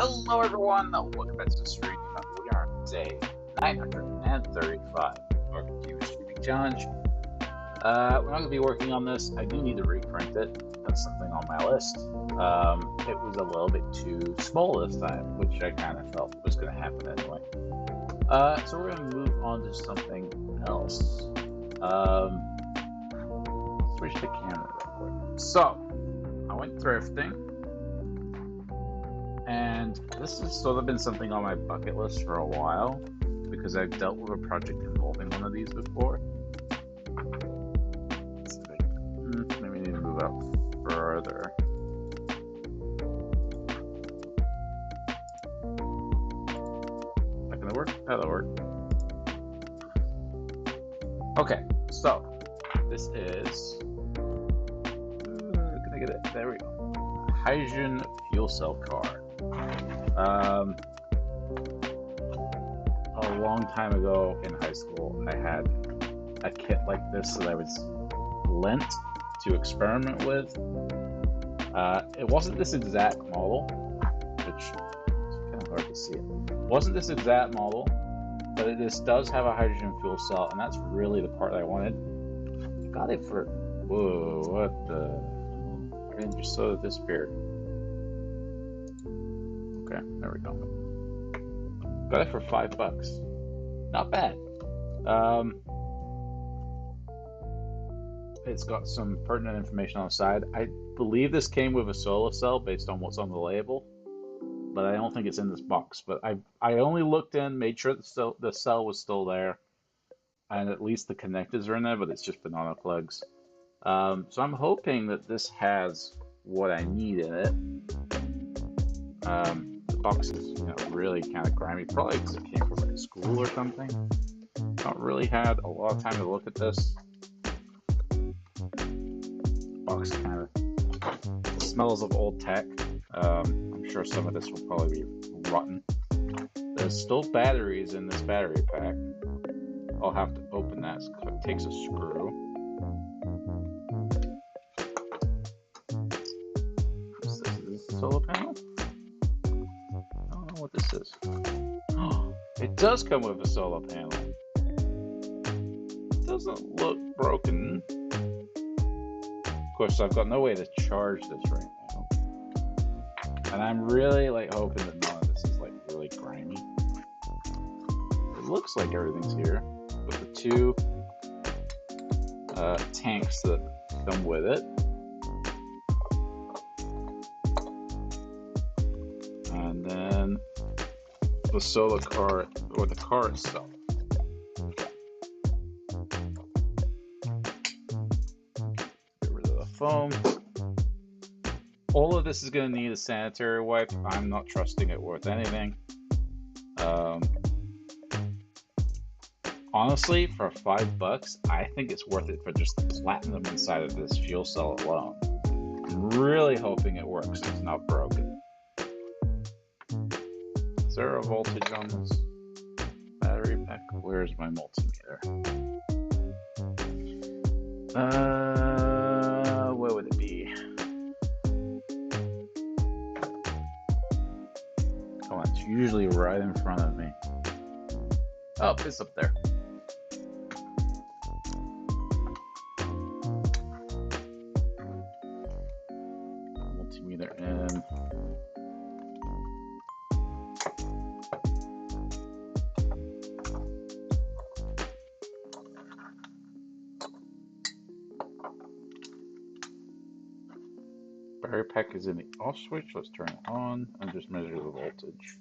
Hello everyone, welcome back to the stream. We are on day 935 of the Gaming Streaming Challenge. We're not going to be working on this. I do need to reprint it. That's something on my list. It was a little bit too small this time, which I kind of felt was going to happen anyway. So we're going to move on to something else. Switch the camera real quick. So, I went thrifting. And this has sort of been something on my bucket list for a while, because I've dealt with a project involving one of these before. Maybe we need to move out further. Not gonna work? That'll work. Okay, so this is gonna get it. There we go. Hydrogen fuel cell car. A long time ago in high school, I had a kit like this that I was lent to experiment with. It wasn't this exact model, which is kind of hard to see it. It wasn't this exact model, but this does have a hydrogen fuel cell, and that's really the part that I wanted. Got it for, whoa, what the, everything just sort of disappeared. Okay, there we go. Got it for $5. Not bad. It's got some pertinent information on the side. I believe this came with a solar cell based on what's on the label, but I don't think it's in this box. But I only looked in, made sure the cell was still there, and at least the connectors are in there, but it's just banana plugs. So I'm hoping that this has what I need in it. The box is really kind of grimy, probably because it came from like school or something. Not really had a lot of time to look at this. Box kind of smells of old tech. I'm sure some of this will probably be rotten. There's still batteries in this battery pack. I'll have to open that. It takes a screw. Is this a solar panel? I don't know what this is. Oh, it does come with a solar panel. It doesn't look broken. Of course, I've got no way to charge this right now. And I'm really hoping that none of this is really grimy. It looks like everything's here. With the two tanks that come with it. And then the solar car, or the car itself. Get rid of the foam. All of this is going to need a sanitary wipe. I'm not trusting it worth anything. Honestly, for $5, I think it's worth it for just the platinum inside of this fuel cell alone. I'm really hoping it works and it's not broken. Is there a voltage on this battery pack? Where's my multimeter? Where would it be? Come on, it's usually right in front of me. Oh, it's up there. Multimeter in. Battery pack is in the off switch. Let's turn it on and just measure the voltage.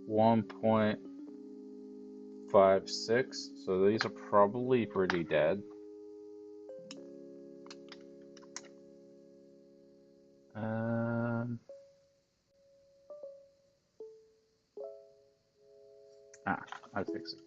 1.56. So these are probably pretty dead. I fixed it.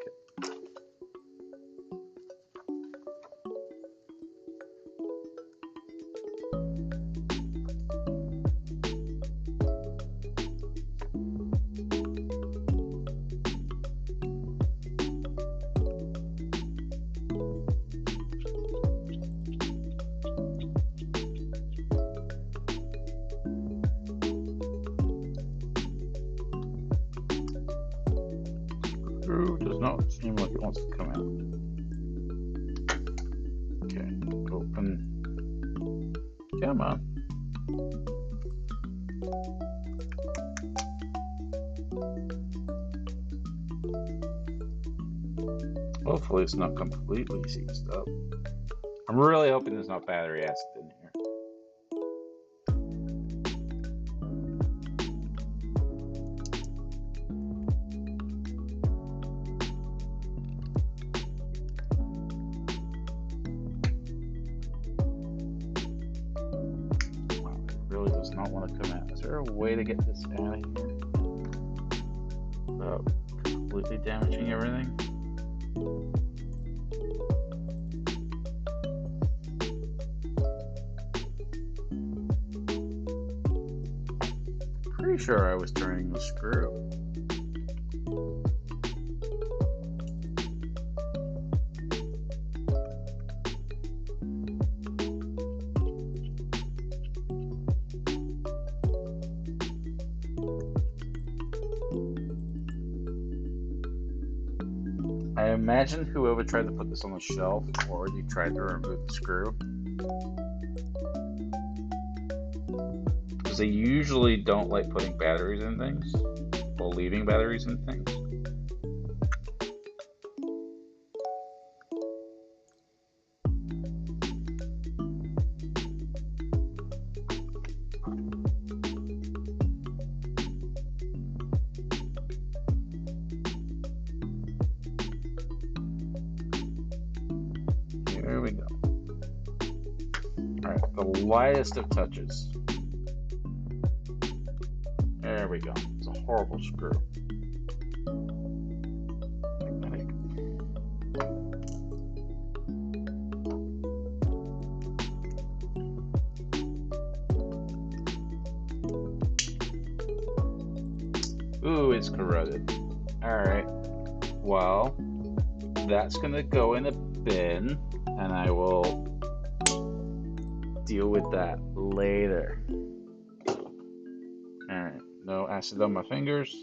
screw does not seem like it wants to come out. Okay, open. Come on. Hopefully it's not completely seized up. I'm really hoping there's not battery acid in here. Wow, it really does not want to come out. Is there a way to get this out of here without completely damaging everything? Pretty sure I was turning the screw. I imagine whoever tried to put this on the shelf already tried to remove the screw. Because they usually don't like putting batteries in things, or leaving batteries in things. Here we go. Alright, the lightest of touches. There we go. It's a horrible screw. Ooh, it's corroded. Alright. Well, that's gonna go in a bin, and I will deal with that later. Alright, no acid on my fingers.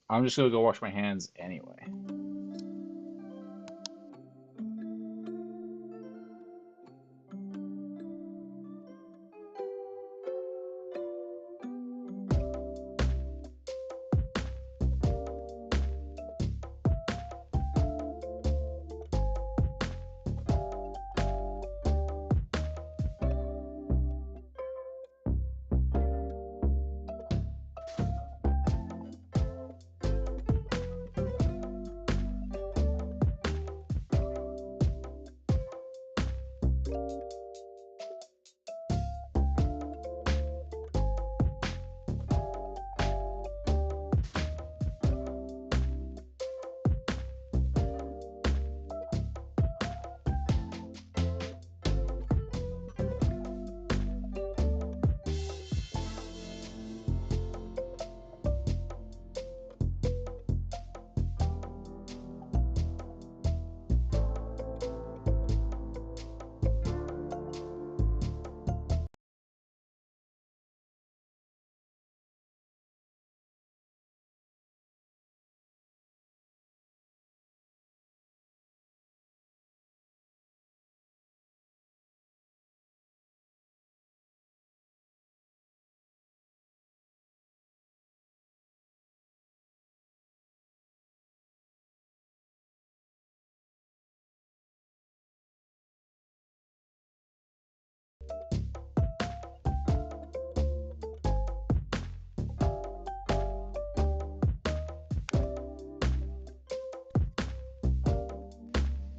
I'm just gonna go wash my hands anyway.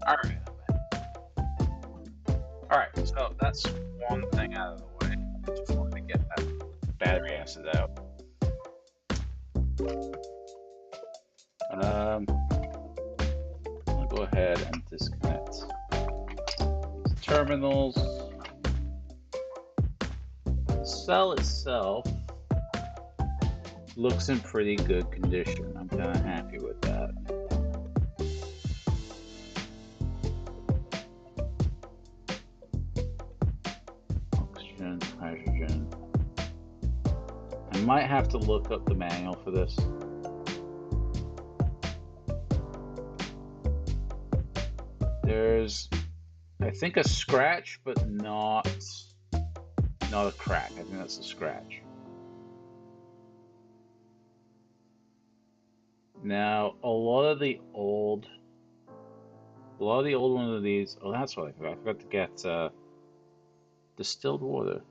Alright. Alright, so that's one thing out of the way. Just wanted to get that battery acid out. I'm gonna go ahead and disconnect these terminals. The cell itself looks in pretty good condition. I'm kind of happy with that. Oxygen, hydrogen. I might have to look up the manual for this. there's, I think, a scratch, but not a crack. I think that's a scratch. Now, a lot of the old ones of these. Oh, that's what I forgot. I forgot to get distilled water.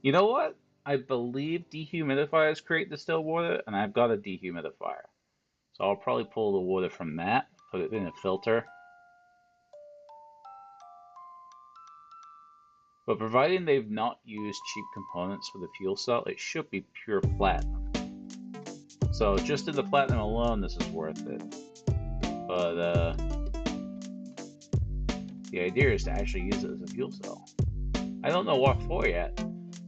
You know what? I believe dehumidifiers create distilled water, and I've got a dehumidifier. So I'll probably pull the water from that, put it in a filter. But providing they've not used cheap components for the fuel cell, it should be pure platinum. So just in the platinum alone, this is worth it. But the idea is to actually use it as a fuel cell. I don't know what for yet,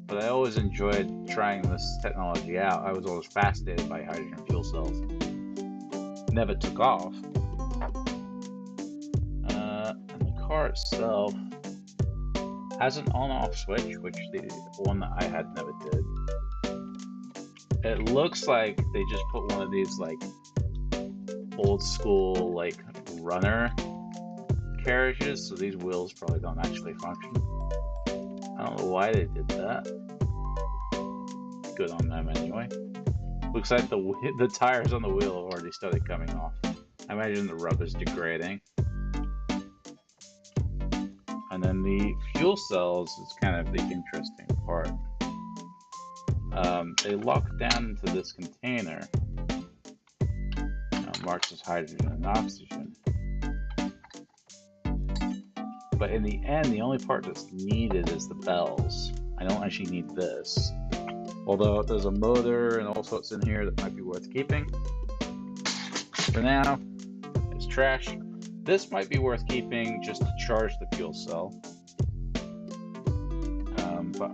but I always enjoyed trying this technology out. I was always fascinated by hydrogen fuel cells. Never took off. And the car itself has an on-off switch, which the one that I had never did. It looks like they just put one of these like old school like runner carriages, so these wheels probably don't actually function. I don't know why they did that. Good on them anyway. Looks like the tires on the wheel have already started coming off. I imagine the rubber's degrading. And then the fuel cells is kind of the interesting part. They lock down into this container. Marks as hydrogen and oxygen. But in the end, the only part that's needed is the bells. I don't actually need this. Although there's a motor and all sorts in here that might be worth keeping. For now, it's trash. This might be worth keeping just to charge the fuel cell. But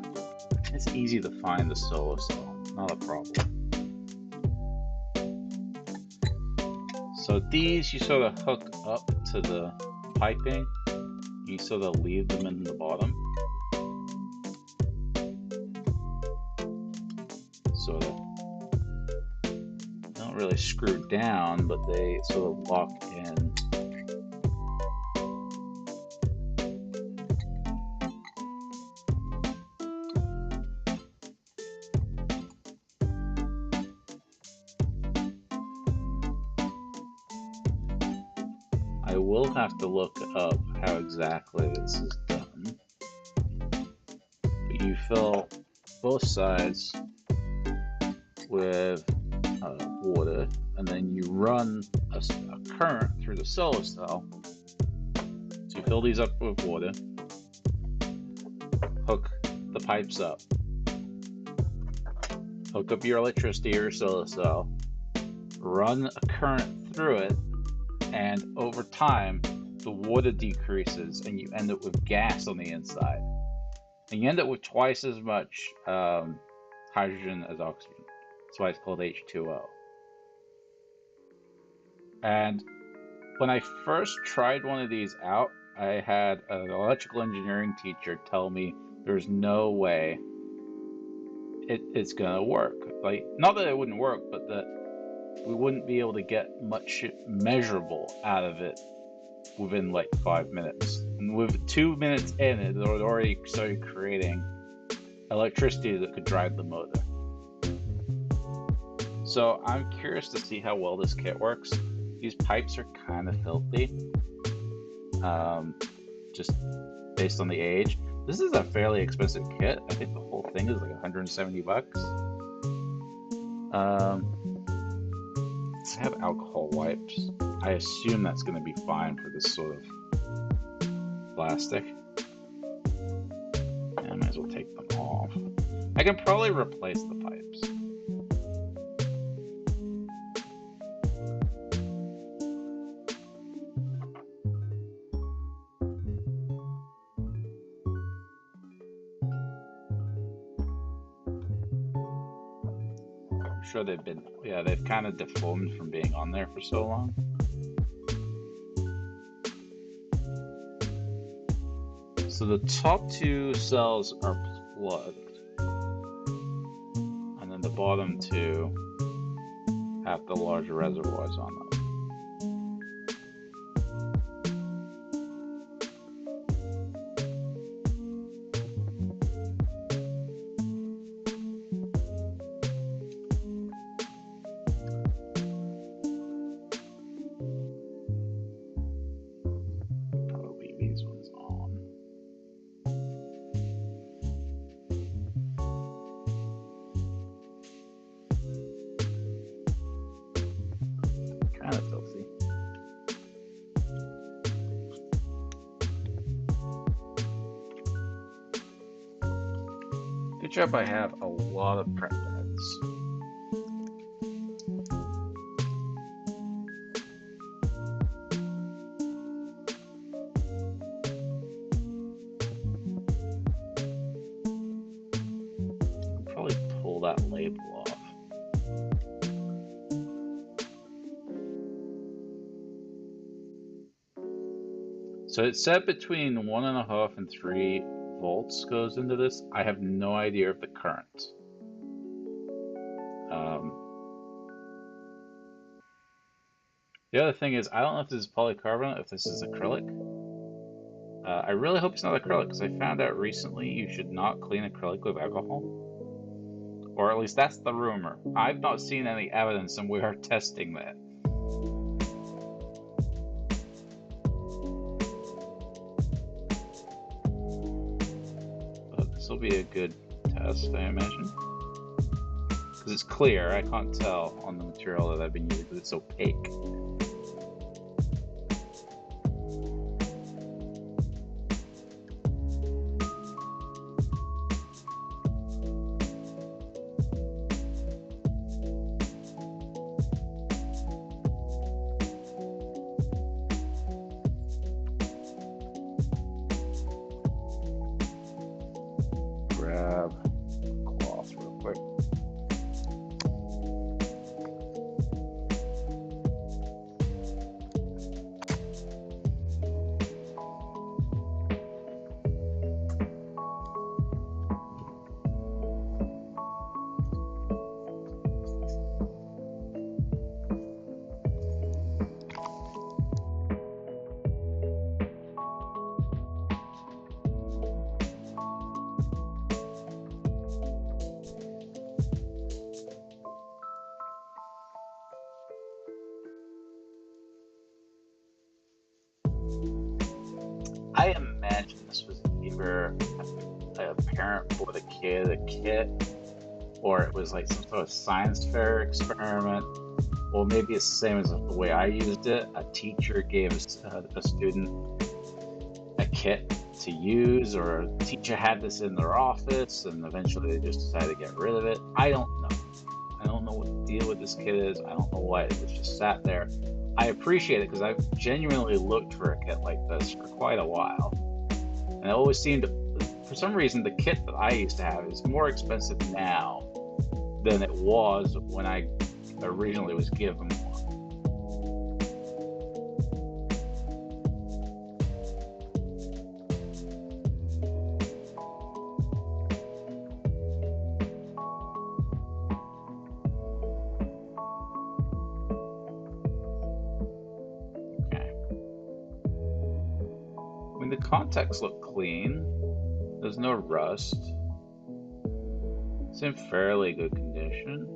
it's easy to find the solar cell, not a problem. So these you sort of hook up to the piping. You sort of leave them in the bottom. Sort of not really screwed down, but they sort of lock in. I will have to look up how exactly this is done. But you fill both sides with water, and then you run a current through the solar cell. So you fill these up with water, hook the pipes up, hook up your electricity to your solar cell, run a current through it, and over time the water decreases and you end up with gas on the inside. And you end up with twice as much hydrogen as oxygen. That's why it's called H2O. And when I first tried one of these out, I had an electrical engineering teacher tell me there's no way it's gonna work. Like, not that it wouldn't work, but that we wouldn't be able to get much measurable out of it within like 5 minutes. And with 2 minutes in, it had already started creating electricity that could drive the motor. So I'm curious to see how well this kit works. These pipes are kind of filthy, just based on the age. This is a fairly expensive kit. I think the whole thing is like 170 bucks. I have alcohol wipes. I assume that's going to be fine for this sort of plastic. And I might as well take them off. I can probably replace the pipes. Sure they've kind of deformed from being on there for so long. So the top two cells are plugged, and then the bottom two have the larger reservoirs on them. Good job I have a lot of prep beds. I'll probably pull that label off. So it said between 1.5 and 3 volts goes into this. I have no idea of the current. The other thing is, I don't know if this is polycarbonate, if this is acrylic. I really hope it's not acrylic, because I found out recently you should not clean acrylic with alcohol. Or at least that's the rumor. I've not seen any evidence, and we are testing that. But this will be a good test, I imagine. Because it's clear, I can't tell on the material that I've been using, because it's opaque. Grab cloth real quick. I imagine this was either a parent bought a kid a kit, or it was like some sort of science fair experiment, or maybe it's the same as the way I used it. A teacher gave a student a kit to use, or a teacher had this in their office and eventually they just decided to get rid of it. I don't know. I don't know what the deal with this kit is. I don't know why it was just sat there. I appreciate it because I've genuinely looked for a kit like this for quite a while. And it always seemed to, for some reason, the kit that I used to have is more expensive now than it was when I originally was given one. The contacts look clean. There's no rust. It's in fairly good condition.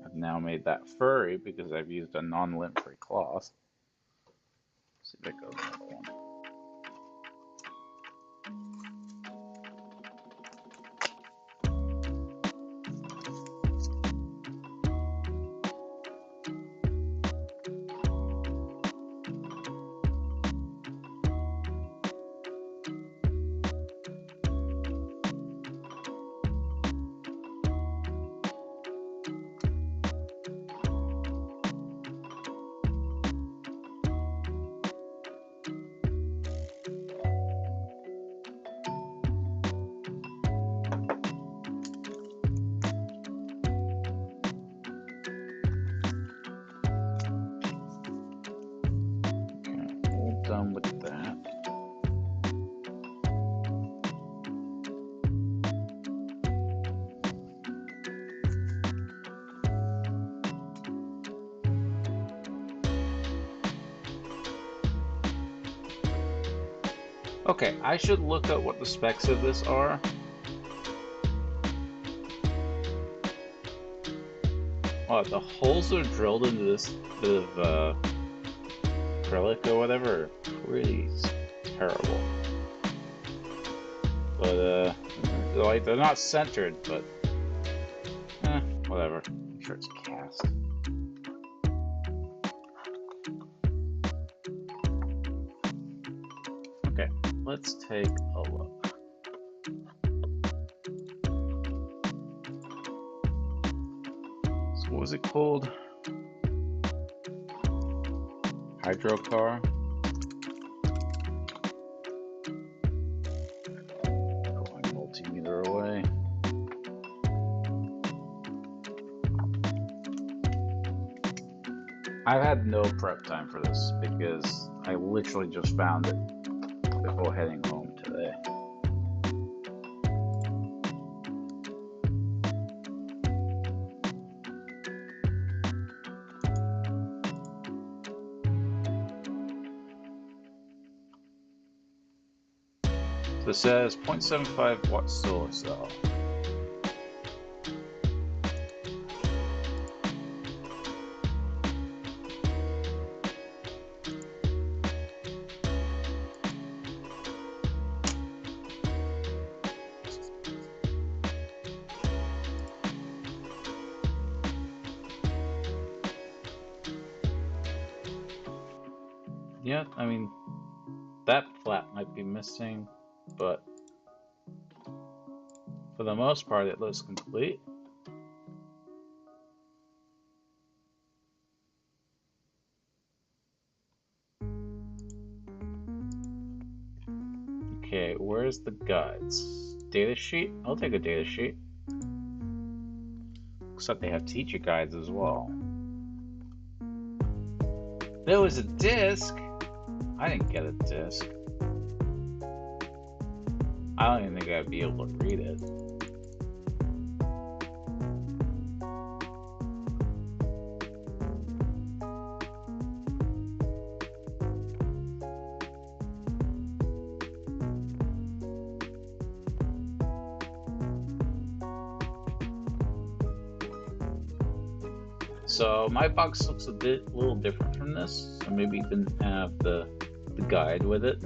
I've now made that furry because I've used a non-lint-free cloth. Let's see if it goes another one. Done with that. Okay, I should look at what the specs of this are. Oh, the holes that are drilled into this bit of acrylic or whatever are pretty terrible. But like they're not centered, but whatever. I'm sure it's cast. Okay, let's take a look. So what was it called? Hydrocar. Going multimeter away. I've had no prep time for this because I literally just found it before heading home today. So it says 0.75 watt solar cell. Yeah, I mean, that flap might be missing, but for the most part it looks complete. Okay, where's the guides? Data sheet? I'll take a data sheet. Except they have teacher guides as well. There was a disc! I didn't get a disc. I don't even think I'd be able to read it. So my box looks a little different from this, so maybe you didn't have the guide with it.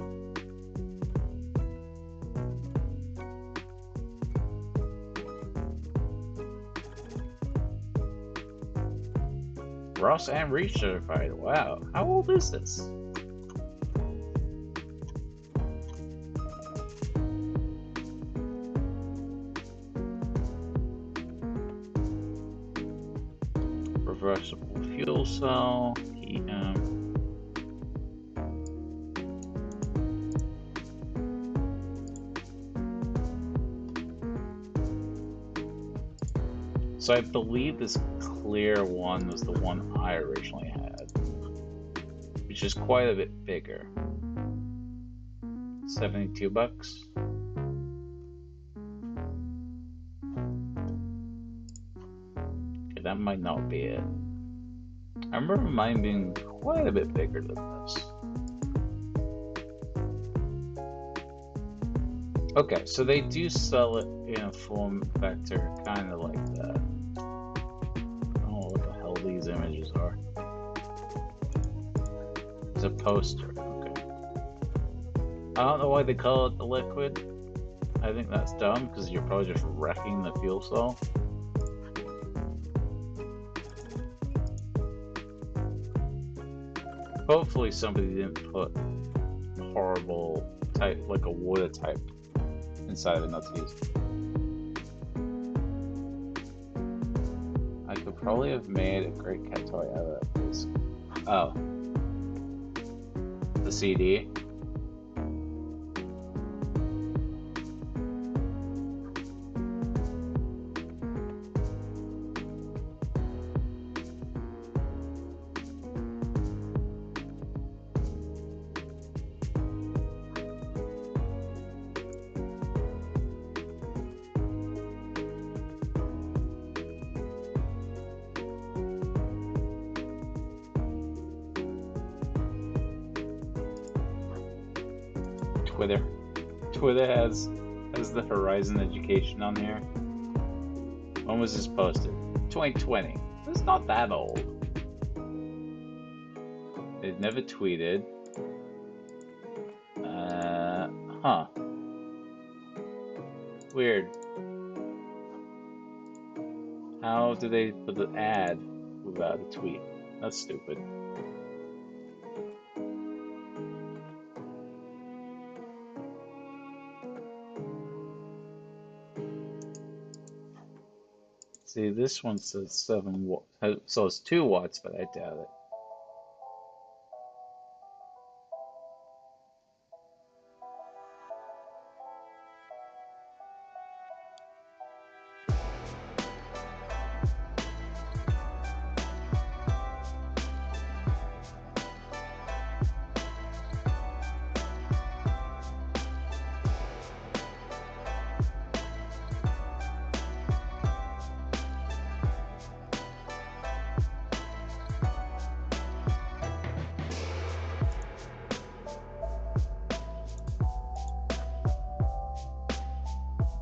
Ross and Reach certified. Wow, how old is this? Reversible fuel cell, PM. So I believe this clear one was the one I originally had, which is quite a bit bigger. 72 bucks. Okay, that might not be it. I remember mine being quite a bit bigger than this. Okay, so they do sell it in a form factor kind of like that. I don't know what the hell these images are. It's a poster, okay. I don't know why they call it the liquid. I think that's dumb because you're probably just wrecking the fuel cell. Hopefully somebody didn't put horrible type, like a water type, inside of it not to use. I could probably have made a great cat toy out of that piece. Oh. The CD. Twitter has the Horizon Education on here. When was this posted? 2020. It's not that old. They've never tweeted. Huh. Weird. How do they put the ad without a tweet? That's stupid. See, this one says 7 watts, so it's 2 watts, but I doubt it.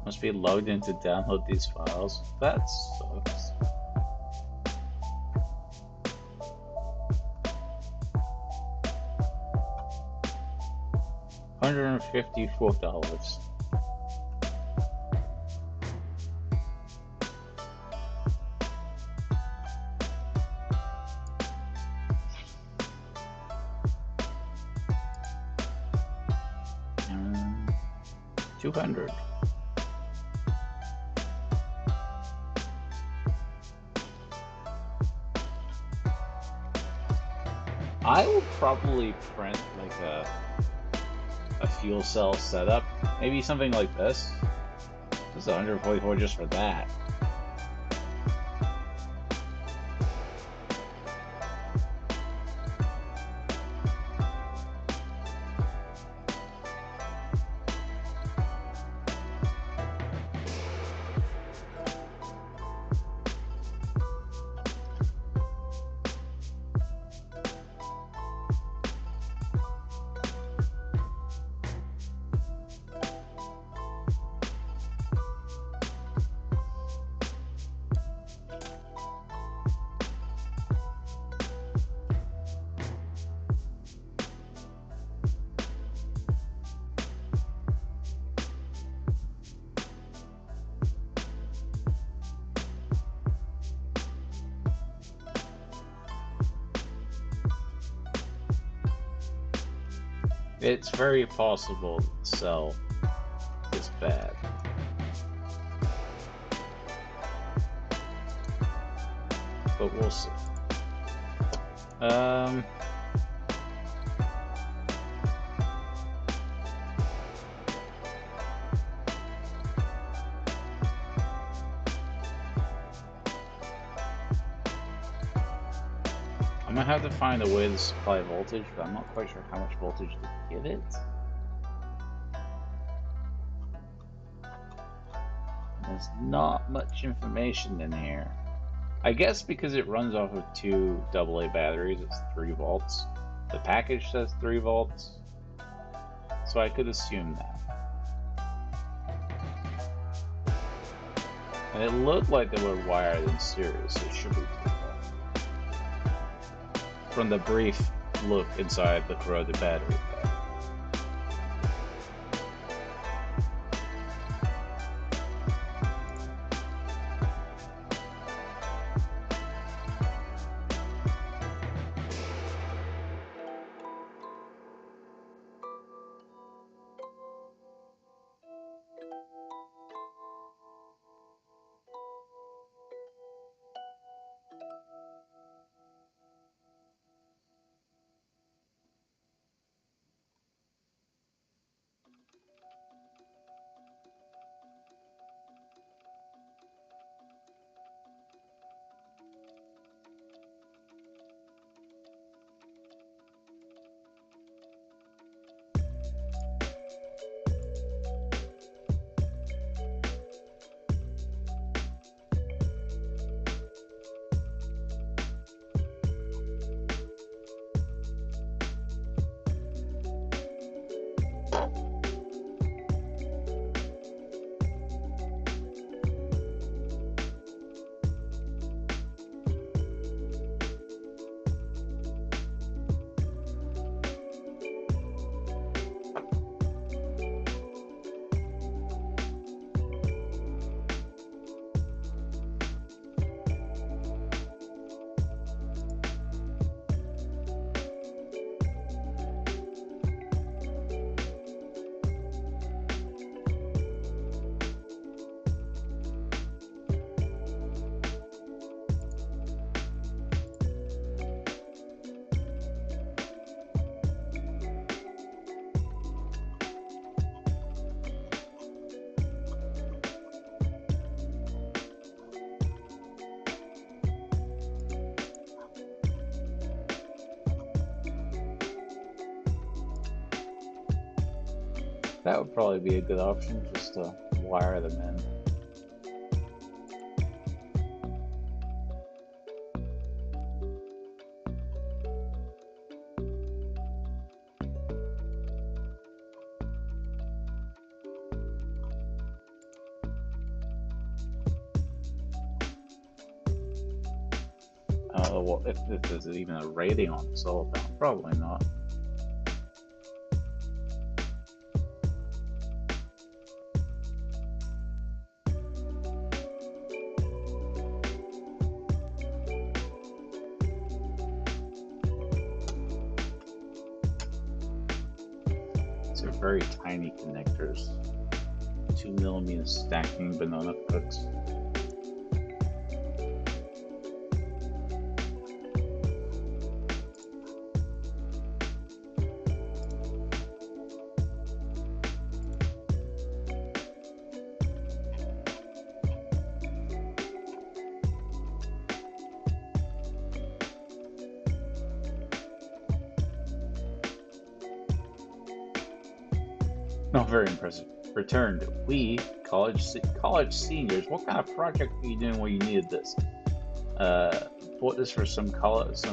Must be logged in to download these files. That sucks. $154. And 200. I will probably print like a fuel cell setup. Maybe something like this. This is 144 just for that. It's very possible the cell is bad. But we'll see. I'm gonna have to find a way to supply voltage, but I'm not quite sure how much voltage to give it. There's not much information in here. I guess because it runs off of 2 AA batteries, it's 3 volts. The package says 3 volts, so I could assume that. And it looked like they were wired in series, so it should be 3 volts. From the brief look inside the corroded battery pack. That would probably be a good option, just to wire them in. I don't know if there's even a rating on the solar panel. Probably not. These are very tiny connectors. 2mm stacking banana clips. Not very impressive. Returned. We, college seniors, what kind of project were you doing where you needed this? Bought this for some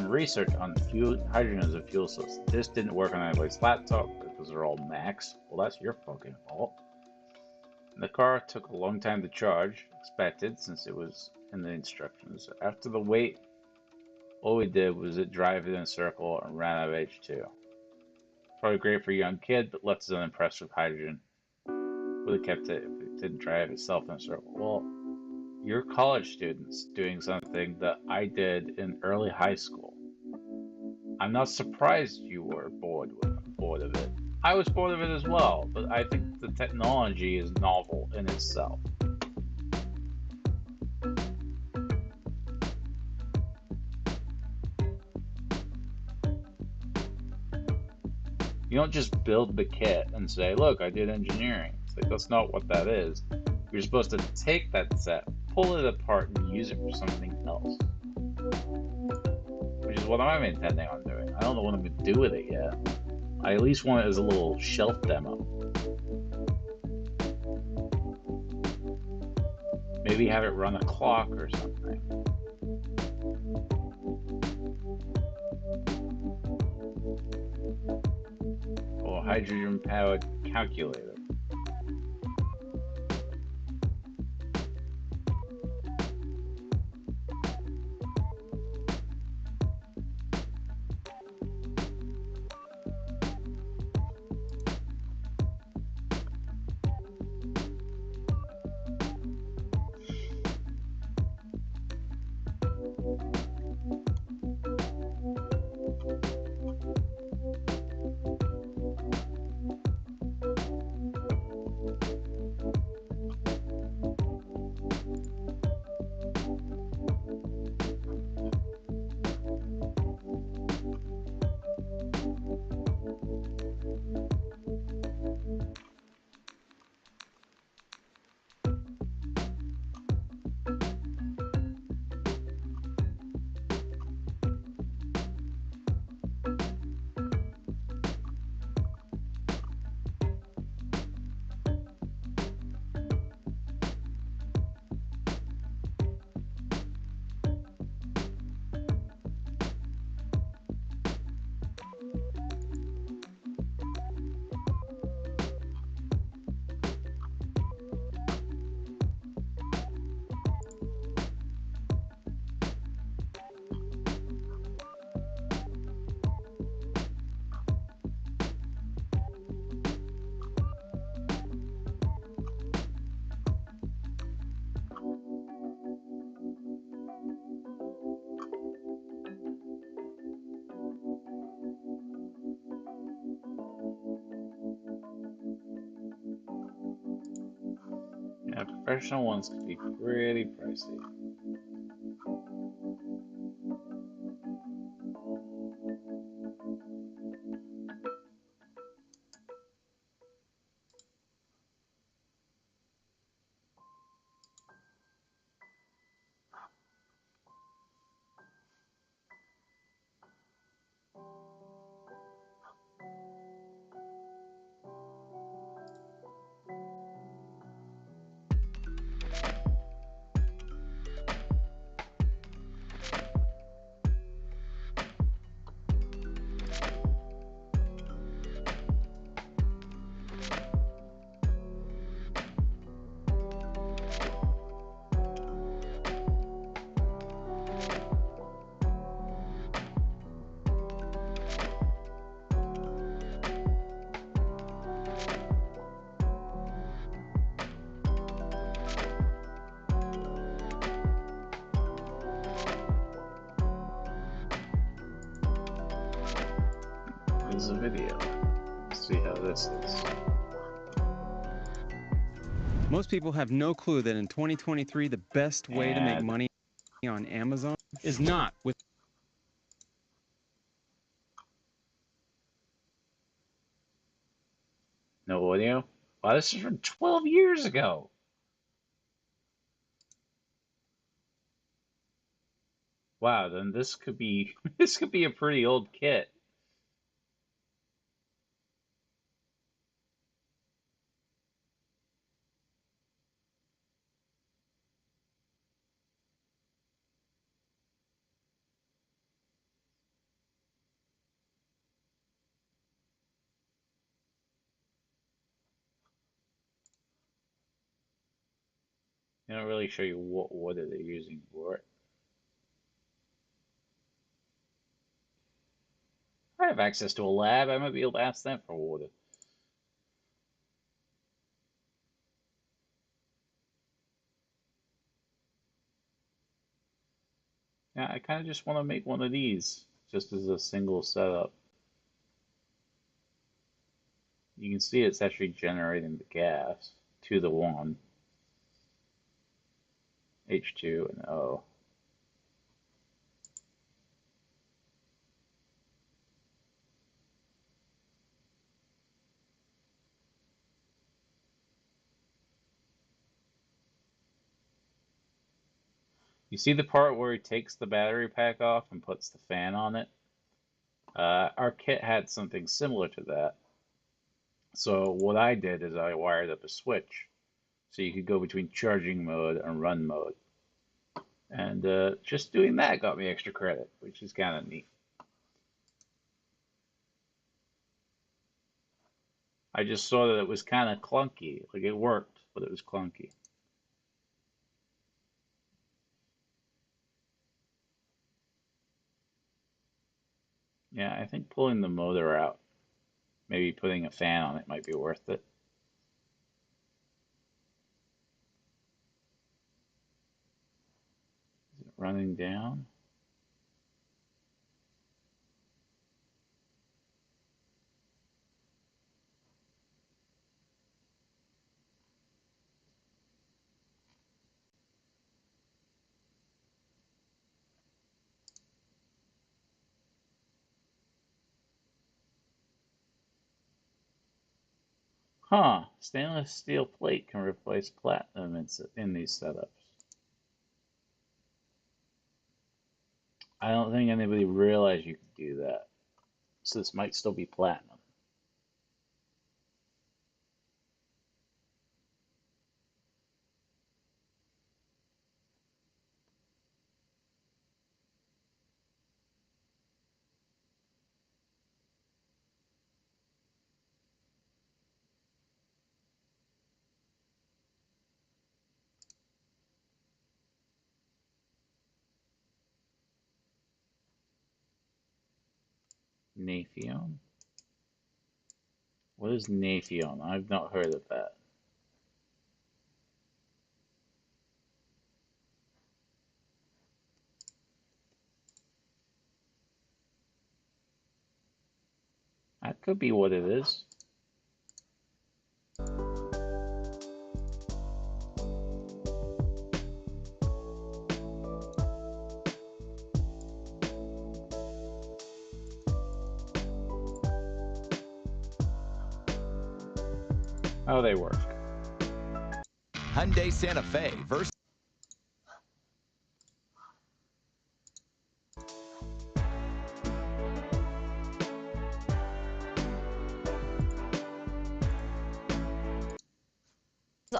research on hydrogen as a fuel source. This didn't work on anybody's laptop because they're all Macs. Well, that's your fucking fault. The car took a long time to charge, expected since it was in the instructions. After the wait, all we did was drive it in a circle and ran out of H2. Probably great for a young kid, but left us unimpressed with hydrogen. Would have kept it if it didn't drive itself in a circle. Well, you're college students doing something that I did in early high school. I'm not surprised you were bored of it. I was bored of it as well, but I think the technology is novel in itself. You don't just build the kit and say, look, I did engineering. It's like, that's not what that is. You're supposed to take that set, pull it apart, and use it for something else. Which is what I'm intending on doing. I don't know what I'm going to do with it yet. I at least want it as a little shelf demo. Maybe have it run a clock or something. Or a hydrogen-powered calculator. Yeah, professional ones can be pretty pricey. Let's see how this is. Most people have no clue that in 2023, the best way to make money on Amazon is not with... No audio? Wow, this is from 12 years ago. Wow, then this could be this could be a pretty old kit. They don't really show you what water they're using for it. I have access to a lab. I might be able to ask them for water. Yeah, I kind of just want to make one of these just as a single setup. You can see it's actually generating the gas, 2 to 1, H2 and O. You see the part where he takes the battery pack off and puts the fan on it? Our kit had something similar to that. So what I did is I wired up a switch so you could go between charging mode and run mode. And just doing that got me extra credit, which is kind of neat. I just saw that it was kind of clunky. Like it worked, but it was clunky. Yeah, I think pulling the motor out, maybe putting a fan on it might be worth it. Is it running down? Huh, stainless steel plate can replace platinum in these setups. I don't think anybody realized you could do that. So this might still be platinum. Nafion? What is Nafion? I've not heard of that. That could be what it is. How they work. Hyundai Santa Fe versus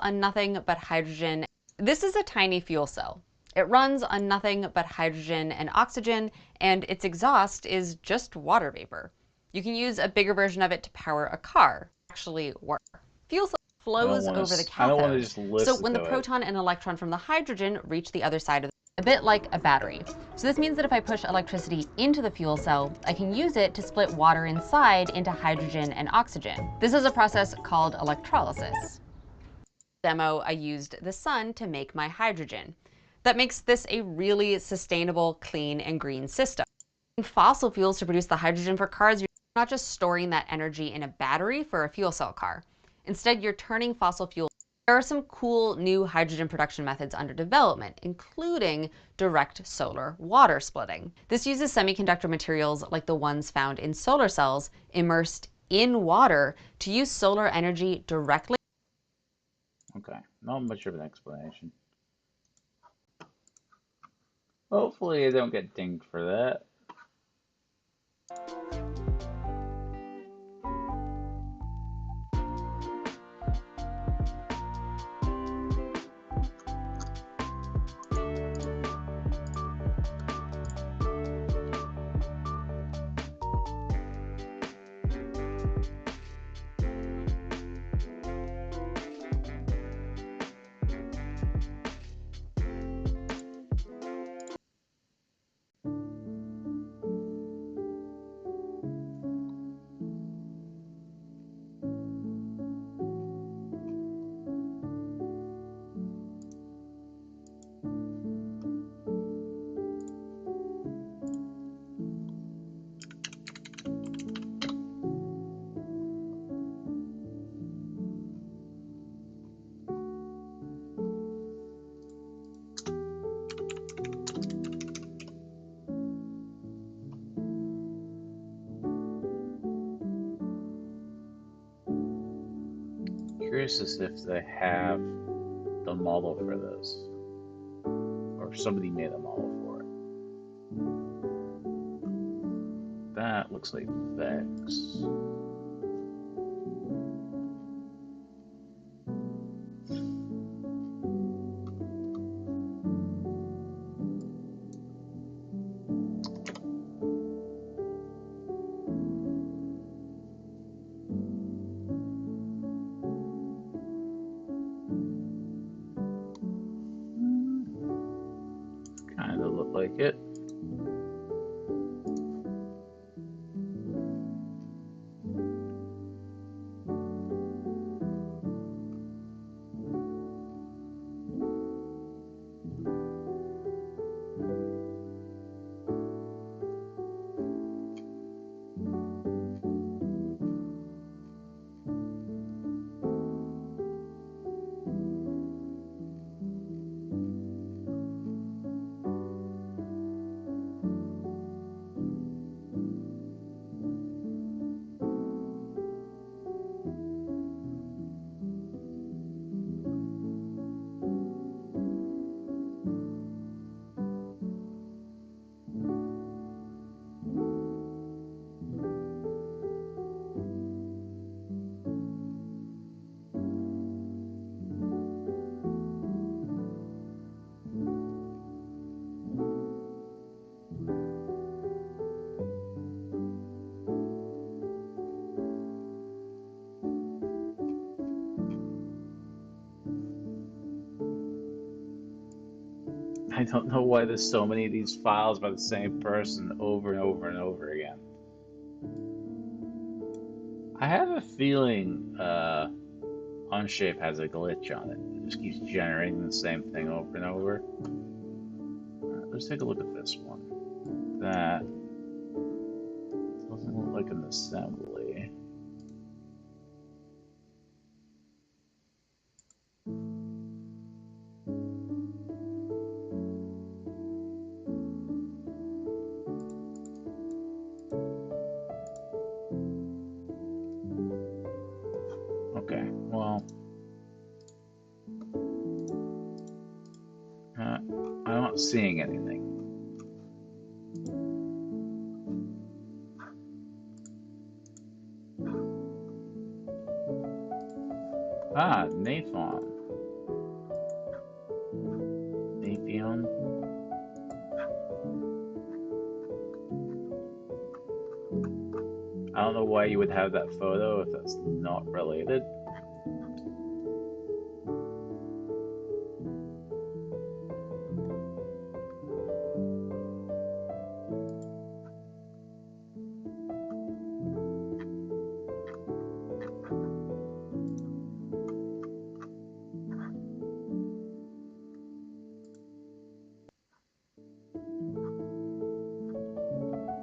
on nothing but hydrogen. This is a tiny fuel cell. It runs on nothing but hydrogen and oxygen, and its exhaust is just water vapor. You can use a bigger version of it to power a car. Actually work. Fuel cell flows over the cathode. So when the proton and electron from the hydrogen reach the other side of a bit like a battery. So this means that if I push electricity into the fuel cell, I can use it to split water inside into hydrogen and oxygen. This is a process called electrolysis. Demo, I used the sun to make my hydrogen. That makes this a really sustainable, clean, and green system. Fossil fuels to produce the hydrogen for cars not just storing that energy in a battery for a fuel cell car. Instead, you're turning fossil fuel. There are some cool new hydrogen production methods under development, including direct solar water splitting. This uses semiconductor materials like the ones found in solar cells immersed in water to use solar energy directly. Okay, not much of an explanation. Hopefully I don't get dinged for that. Curious as if they have the model for this, or somebody made a model for it. That looks like Vex. Kind of look like it. I don't know why there's so many of these files by the same person over and over and over again. I have a feeling Onshape has a glitch on it. It just keeps generating the same thing over and over. Let's take a look at this one. That doesn't look like an assembly. Okay, well, I'm not seeing anything. Ah, Nathon. Natheon. I don't know why you would have that photo if that's not related.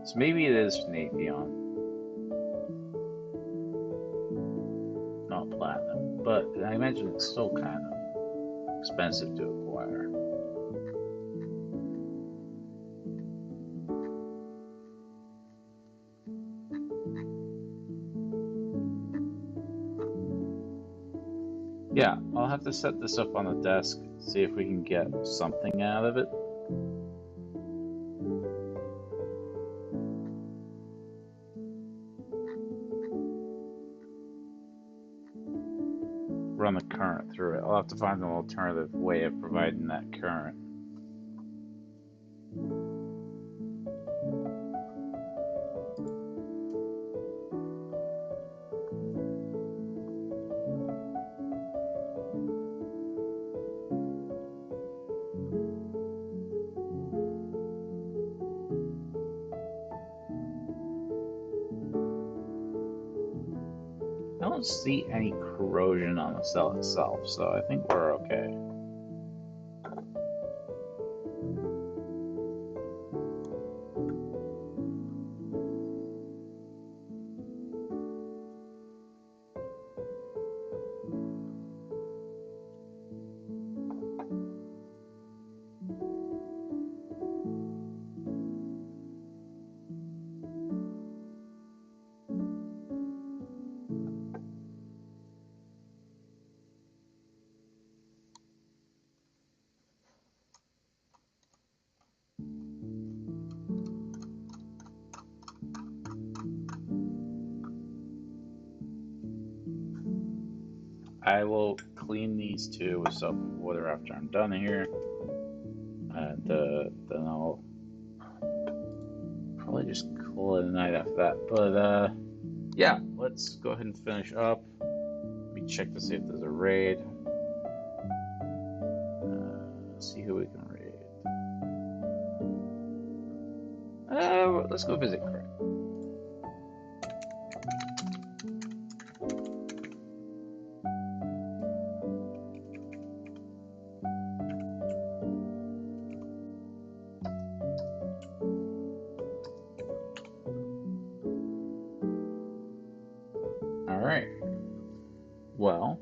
So maybe it is Natheon. want platinum, but I imagine it's still kind of expensive to acquire. Yeah, I'll have to set this up on the desk, see if we can get something out of it. Run the current through it. I'll have to find an alternative way of providing that current. I don't see any corrosion on the cell itself, so I think we're okay. I will clean these two with soap and water after I'm done here, and then I'll probably just call it a night after that. But yeah, let's go ahead and finish up. Let me check to see if there's a raid. See who we can raid. Let's go visit Craig. Alright. Well,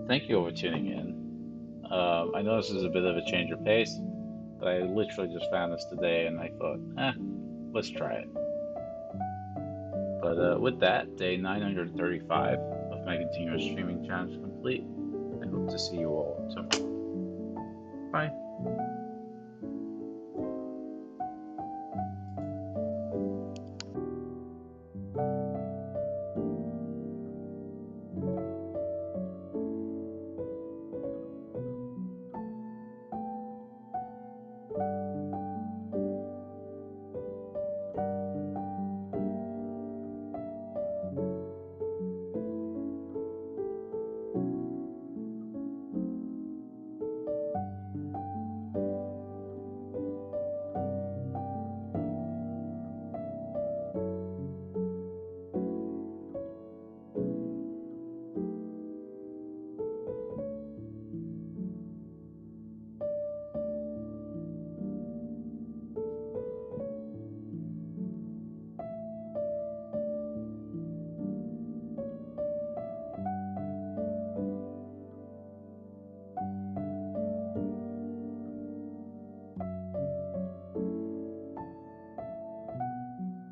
thank you all for tuning in. I know this is a bit of a change of pace, but I literally just found this today and I thought, let's try it. But with that, day 935 of my continuous streaming challenge complete. I hope to see you all tomorrow. Bye.